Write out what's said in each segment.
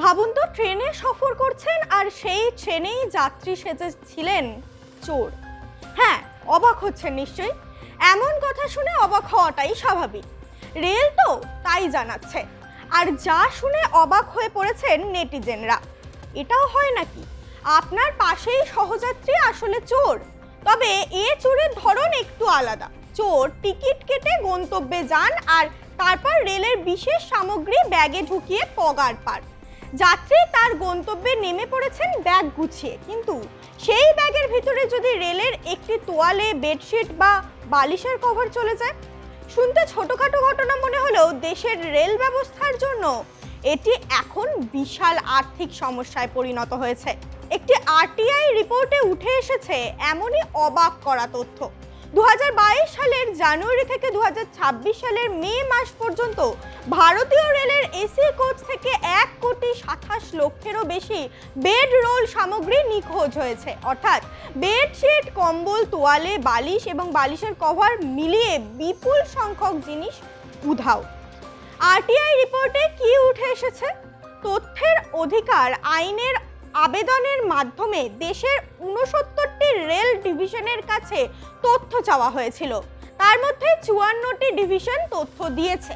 ভাবুন তো, ট্রেনে সফর করছেন আর সেই ট্রেনেই যাত্রী সেজেছিলেন চোর। হ্যাঁ, অবাক হচ্ছেন নিশ্চয়ই। এমন কথা শুনে অবাক হওয়াটাই স্বাভাবিক, রেল তো তাই জানাচ্ছে। আর যা শুনে অবাক হয়ে পড়েছেন নেটিজেনরা। এটাও হয় নাকি আপনার পাশেই সহযাত্রী আসলে চোর? তবে এ চোরের ধরন একটু আলাদা। চোর টিকিট কেটে গন্তব্যে যান আর তারপর রেলের বিশেষ সামগ্রী ব্যাগে ঢুকিয়ে পগার পার। যাত্রী তার গন্তব্যে নেমে পড়েছেন ব্যাগ গুছিয়ে, কিন্তু সেই ব্যাগের ভিতরে যদি রেলের একটি তোয়ালে, বেডশিট বা বালিশের কভার চলে যায়। শুনতে ছোটখাটো ঘটনা মনে হলেও দেশের রেল ব্যবস্থার জন্য এটি এখন বিশাল আর্থিক সমস্যায় পরিণত হয়েছে। একটি আরটিআই রিপোর্টে উঠে এসেছে এমনই অবাক করা তথ্য। 2022 সালের জানুয়ারি থেকে 2026 সালের মে মাস পর্যন্ত ভারতীয় রেলের এসি কোচ থেকে 1,27,00,000-এরও বেশি বেড রোল সামগ্রী নিখোঁজ হয়েছে। অর্থাৎ বেডশিট, কম্বল, তোয়ালে, বালিশ এবং বালিশের কভার মিলিয়ে বিপুল সংখ্যক জিনিস উধাও। আরটিআই রিপোর্টে কি উঠে এসেছে? তথ্যের অধিকার আইনের আবেদনের মাধ্যমে দেশের 69টি রেল ডিভিশনের কাছে তথ্য চাওয়া হয়েছিল। তার মধ্যে 54টি ডিভিশন তথ্য দিয়েছে।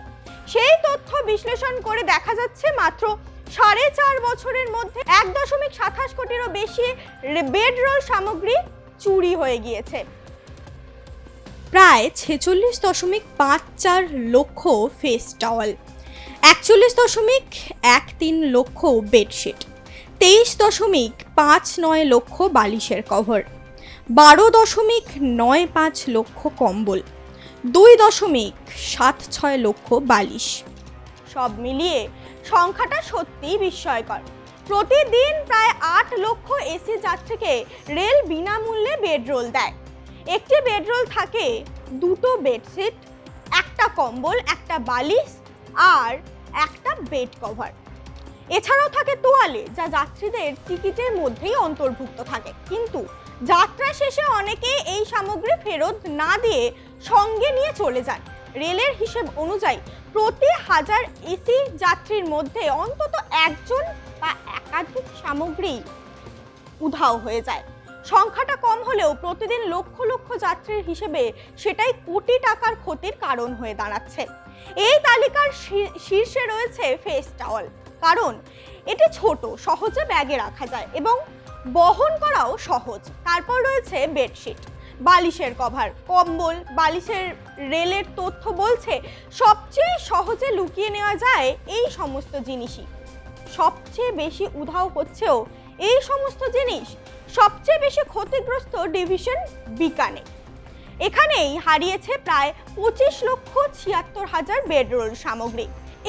সেই তথ্য বিশ্লেষণ করে দেখা যাচ্ছে মাত্র 4.5 বছরের মধ্যে 1.27 কোটিরও বেশি বেডরোল সামগ্রী চুরি হয়ে গিয়েছে। প্রায় 46.54 লক্ষ ফেস টাওয়াল, 41.13 লক্ষ বেডশিট, 23.59 লক্ষ বালিশের কভার, 12.95 লক্ষ কম্বল, 2.76 লক্ষ বালিশ। সব মিলিয়ে সংখ্যাটা সত্যিই বিস্ময়কর। প্রতিদিন প্রায় 8 লক্ষ এসি যাত্রীকে রেল বিনামূল্যে বেডরোল দেয়। একটি বেডরোল থাকে 2টো বেডশিট, একটা কম্বল, একটা বালিশ আর একটা বেড কভার। এছাড়াও থাকে তোয়ালে, যা যাত্রীদের টিকিটের মধ্যেই অন্তর্ভুক্ত থাকে। কিন্তু যাত্রা শেষে অনেকে এই সামগ্রী ফেরত না দিয়ে সঙ্গে নিয়ে চলে যান। রেলের হিসেব অনুযায়ী প্রতি 1000 এসি যাত্রীর মধ্যে অন্তত একজন বা একাধিক সামগ্রী উধাও হয়ে যায়। সংখ্যাটা কম হলেও প্রতিদিন লক্ষ লক্ষ যাত্রীর হিসেবে সেটাই কোটি টাকার ক্ষতির কারণ হয়ে দাঁড়াচ্ছে। এই তালিকার শীর্ষে রয়েছে ফেস টাওয়াল, কারণ এটি ছোট, সহজে ব্যাগে রাখা যায় এবং বহন করাও সহজ। তারপর রয়েছে বেডশিট, বালিশের কভার, কম্বল, বালিশের। রেলের তথ্য বলছে সবচেয়ে সহজে লুকিয়ে নেওয়া যায় এই সমস্ত জিনিসই। সবচেয়ে বেশি উধাও হচ্ছেও এই সমস্ত জিনিস। সবচেয়ে বেশি ক্ষতিগ্রস্ত ডিভিশন বিকানে। এখানেই হারিয়েছে প্রায় 25,76,000 বেডরোল সামগ্রী।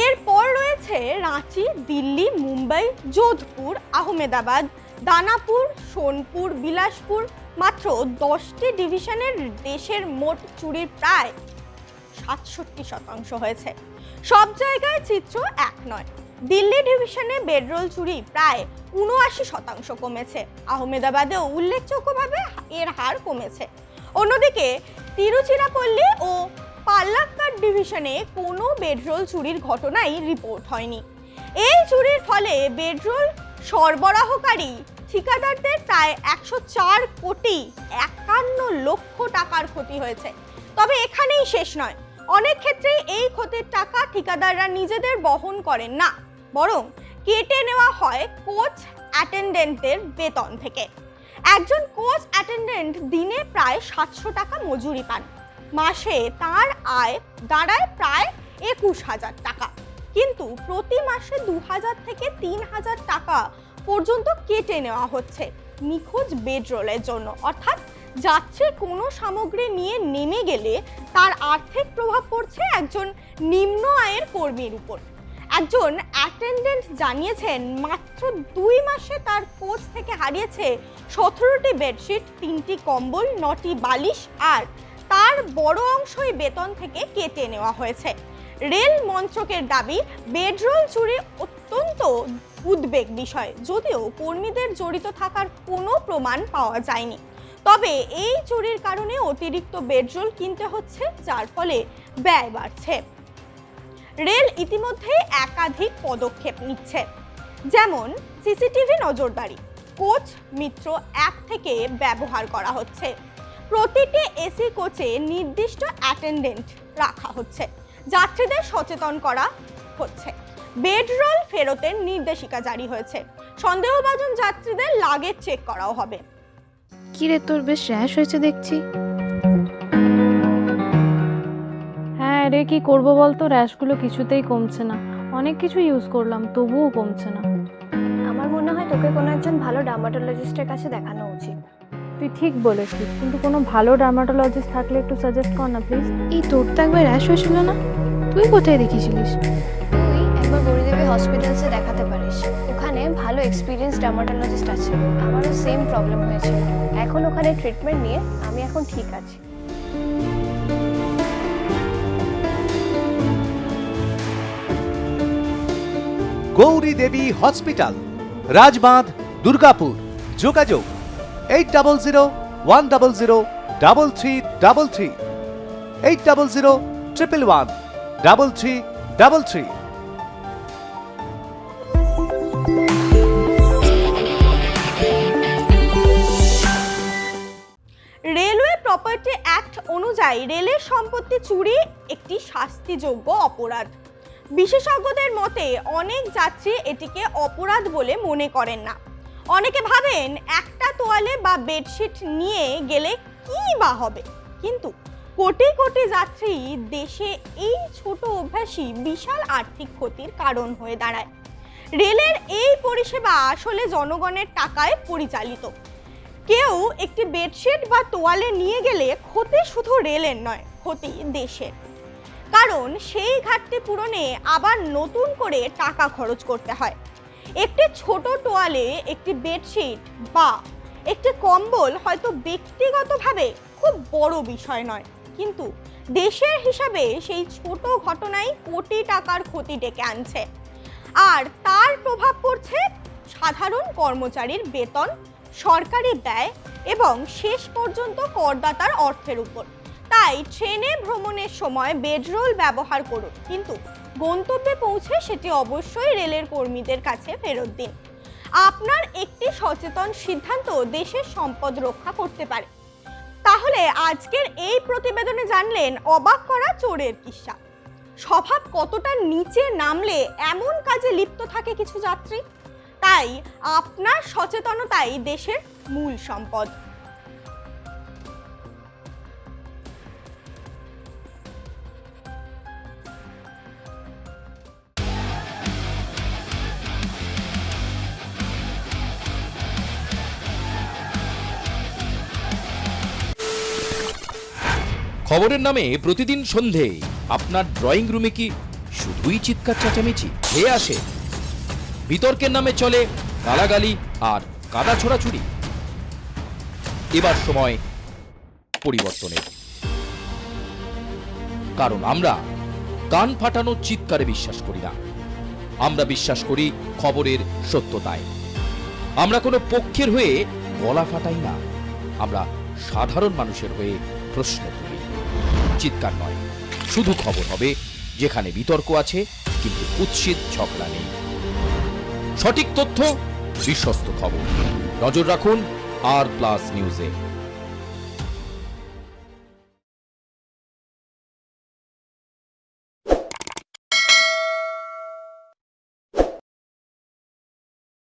এরপর রয়েছে রাঁচি, দিল্লি, মুম্বাই, যোধপুর, আহমেদাবাদ, দানাপুর, সোনপুর, বিলাসপুর। মাত্র 10টি ডিভিশনের দেশের মোট চুরির প্রায় 67% হয়েছে। সব জায়গায় চিত্র এক নয়। দিল্লি ডিভিশনে বেডরোল চুরি প্রায় 79% কমেছে। আহমেদাবাদেও উল্লেখযোগ্যভাবে এর হার কমেছে। অন্যদিকে তিরুচিরাপল্লী ও পালাক্কাড় ডিভিশনে কোনো বেডরোল চুরির ঘটনাই রিপোর্ট হয়নি। এই চুরির ফলে বেডরোল সরবরাহকারী ঠিকাদারদের প্রায় 104,51 লক্ষ টাকার ক্ষতি হয়েছে। তবে এখানেই শেষ নয়। অনেক ক্ষেত্রেই এই ক্ষতির টাকা ঠিকাদাররা নিজেদের বহন করেন না, বরং কেটে নেওয়া হয় কোচ অ্যাটেন্ডেন্টদের বেতন থেকে। একজন কোচ অ্যাটেন্ডেন্ট দিনে প্রায় 700 টাকা মজুরি পান। মাসে তার আয় দাঁড়ায় প্রায় 21,000 টাকা, কিন্তু প্রতি মাসে 2,000 থেকে 3,000 টাকা পর্যন্ত কেটে নেওয়া হচ্ছে নিখোঁজ বেডরোলের জন্য। অর্থাৎ যাত্রী কোনো সামগ্রী নিয়ে নেমে গেলে তার আর্থিক প্রভাব পড়ছে একজন নিম্ন আয়ের কর্মীর উপর। একজন অ্যাটেন্ডেন্ট জানিয়েছেন মাত্র 2 মাসে তার কোচ থেকে হারিয়েছে 17টি বেডশিট, 3টি কম্বল, 9টি বালিশ, আর তার বড় অংশই বেতন থেকে কেটে নেওয়া হয়েছে। রেল মন্ত্রকের দাবি, বেডরোল চুরি অত্যন্ত উদ্বেগ বিষয়, যদিও কর্মীদের জড়িত থাকার কোনো প্রমাণ পাওয়া যায়নি। তবে এই চুরির কারণে অতিরিক্ত বেডরোল কিনতে হচ্ছে, যার ফলে ব্যয় বাড়ছে। রেল ইতিমধ্যে একাধিক পদক্ষেপ নিচ্ছে। যেমন সিসিটিভি নজরদারি, কোচ মিত্র অ্যাপ থেকে ব্যবহার করা হচ্ছে, প্রতিটি এসি কোচে নির্দিষ্ট অ্যাটেন্ডেন্ট রাখা হচ্ছে, যাত্রীদের সচেতন করা হচ্ছে, বেডরোল ফেরতের নির্দেশিকা জারি হয়েছে, সন্দেহভাজন যাত্রীদের লাগেজ চেক করাও হবে। কি রে, তোর বেশ র্যাশ হয়েছে দেখছি। হ্যাঁ রে, কি করবো বলতো, র্যাশগুলো কিছুতেই কমছে না। অনেক কিছু ইউজ করলাম তবুও কমছে না। আমার মনে হয় তোকে কোনো একজন ভালো ডার্মাটোলজিস্টের কাছে দেখানো উচিত। তুই ঠিক বলেছিস, কিন্তু কোনো ভালো ডার্মাটোলজিস্ট থাকলে একটু সাজেস্ট কর না প্লিজ। এই তোর তো একবার র্যাশ হয়েছিল না? তুই কোথায় দেখিয়েছিলিস? তুই একবার গৌরীদেবী হসপিটালসে দেখাতে পারিস, ওখানে ভালো এক্সপিরিয়েন্স ডার্মাটোলজিস্ট আছে। আমারও সেম প্রবলেম হয়েছিল, এখন ওখানে ট্রিটমেন্ট নিয়ে আমি এখন ঠিক আছি। গৌরী দেবী হসপিটাল, রাজবাঁধ, দুর্গাপুর। যোগাযোগ 8001003333, 8001113333। রেলওয়ে প্রপার্টি অ্যাক্ট অনুযায়ী রেলের সম্পত্তি চুরি একটি শাস্তিযোগ্য অপরাধ। বিশেষজ্ঞদের মতে অনেক যাত্রী এটিকে অপরাধ বলে মনে করেন না। অনেকে ভাবেন একটা তোয়ালে বা বেডশিট নিয়ে গেলে কি বা হবে, কিন্তু কোটি কোটি যাত্রী দেশে এই ছোট অভ্যাসই বিশাল আর্থিক ক্ষতির কারণ হয়ে দাঁড়ায়। রেলের এই পরিষেবা আসলে জনগণের টাকায় পরিচালিত। কেউ একটি বেডশিট বা তোয়ালে নিয়ে গেলে ক্ষতি শুধু রেলের নয়, ক্ষতি দেশের। কারণ সেই ঘাটতি পূরণে আবার নতুন করে টাকা খরচ করতে হয়। একটি ছোট তোয়ালে, একটি বেডশিট বা একটি কম্বল হয়তো ব্যক্তিগতভাবে খুব বড় বিষয় নয়, কিন্তু দেশের হিসাবে সেই ছোট ঘটনাই কোটি টাকার ক্ষতি ডেকে আনছে। আর তার প্রভাব পড়ছে সাধারণ কর্মচারীর বেতন, সরকারি ব্যয় এবং শেষ পর্যন্ত করদাতার অর্থের উপর। তাই ট্রেনে ভ্রমণের সময় বেডরোল ব্যবহার করুন, কিন্তু গন্তব্যে পৌঁছে সেটি অবশ্যই রেলের কর্মীদের কাছে ফেরত দিন। আপনার একটি সচেতন সিদ্ধান্ত দেশের সম্পদ রক্ষা করতে পারে। তাহলে আজকের এই প্রতিবেদনে জানলেন অবাক করা চোরের কিস্সা। স্বভাব কতটা নিচে নামলে এমন কাজে লিপ্ত থাকে কিছু যাত্রী। তাই আপনার সচেতনতাই দেশের মূল সম্পদ। খবরের নামে প্রতিদিন সন্ধে আপনার ড্রয়িং রুমে কি শুধুই চিৎকার চেঁচামেচি হয়ে আসে? বিতর্কের নামে চলে গালাগালি আর কাদা ছোড়াছুড়ি। এবার সময় পরিবর্তনের, কারণ আমরা কান ফাটানো চিৎকারে বিশ্বাস করি না। আমরা বিশ্বাস করি খবরের সত্যতায়। আমরা কোনো পক্ষের হয়ে গলা ফাটাই না, আমরা সাধারণ মানুষের হয়ে প্রশ্ন করি। চিৎকার নয়, শুধু খবর হবে যেখানে বিতর্ক আছে কিন্তু কুৎসিত ঝগড়া নেই। সঠিক তথ্য, বিশ্বস্ত খবর। নজর রাখুন আর প্লাস নিউজে।